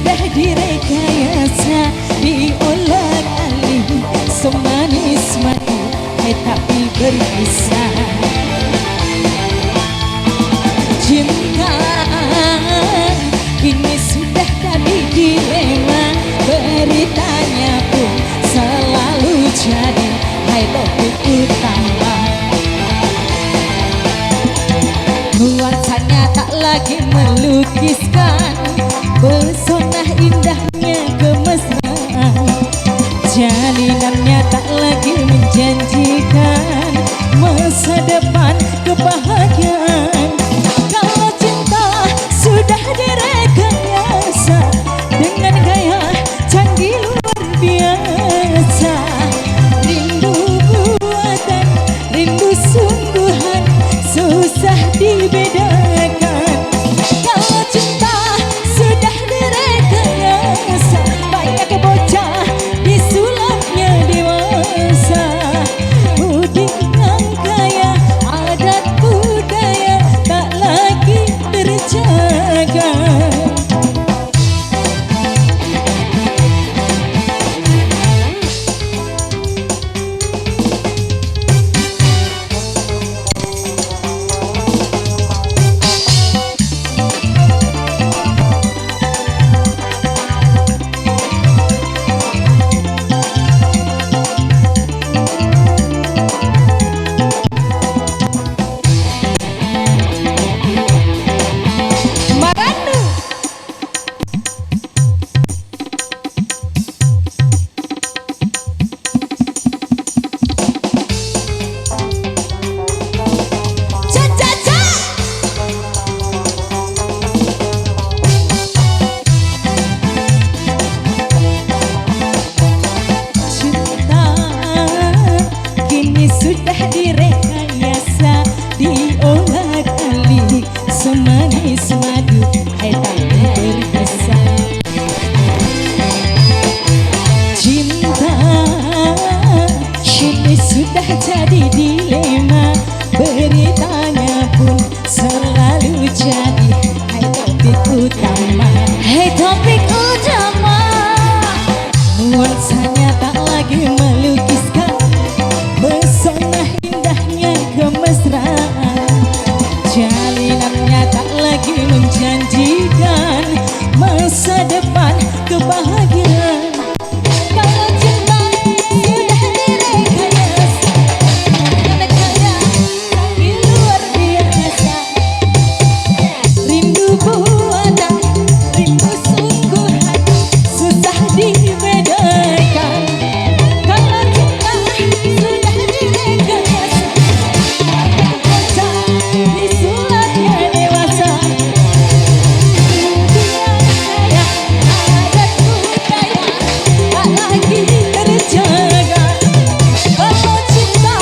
sudah direkayasa, diolak-alik semanis madu, tapi berpisah. Cinta kini sudah jadi dilema, beritanya pun selalu jadi topik utama. Nuansanya tak lagi melukiskan pesona indahnya kemesraan, jalinannya tak lagi menjanjikan masa depan kebahagiaan. Kalau cinta sudah direkayasa dengan gaya canggih luar biasa, rindu buatan, rindu sungguhan susah dibedakan. Kalau cinta sudah direkayasa, banyak bocah disulapnya dewasa. Budi yang kaya, adat budaya tak lagi terjaga. Sudah direkayasa, diolak-alik semanis madu, tak berpisah. Cinta kini sudah jadi dilema, beritanya pun selalu jadi topik utama. Topik utama. Nuansanya tak lagi melukiskan pesona indahnya kemesraan, jalinannya tak lagi menjanjikan masa depan kebahagiaan. Kalau cinta sudah direkayasa dengan gaya canggih luar biasa, rindu buatan, rindu sungguhan susah dibedakan. Kalau cinta sudah direkayasa, banyak bocah disulapnya dewasa. Budi yang kaya, adat budaya tak lagi terjaga. Kalau cinta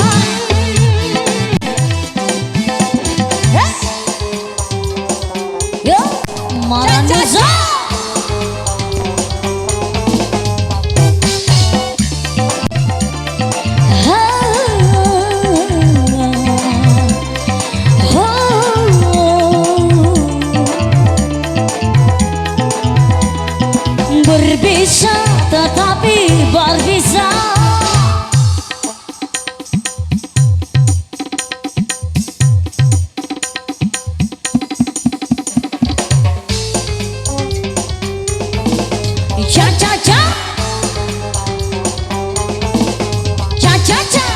yo Maranusa. Berbisa tetapi berbisa. Cha cha cha, cha cha cha.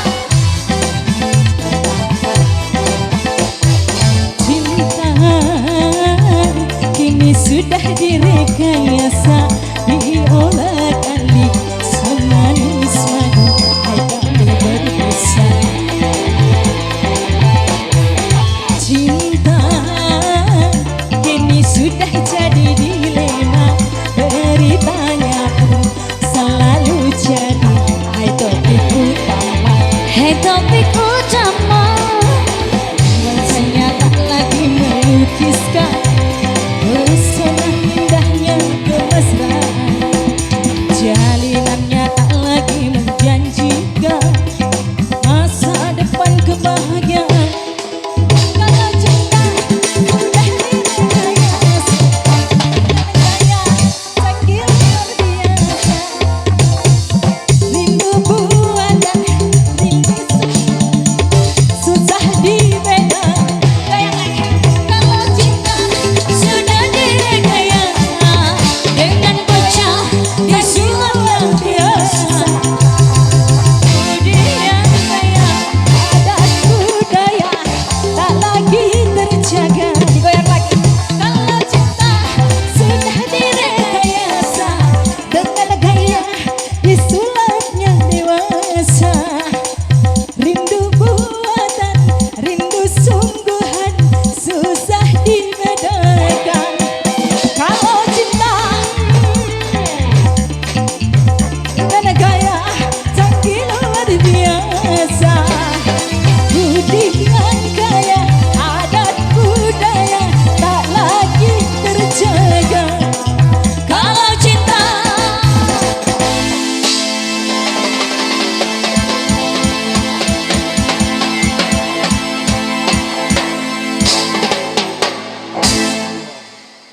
Cinta kini sudah direkayasa, diolak-alik semanis madu, tak berpisah. Cinta kini sudah jadi dilema, beritanya pun selalu jadi topik utama. Topik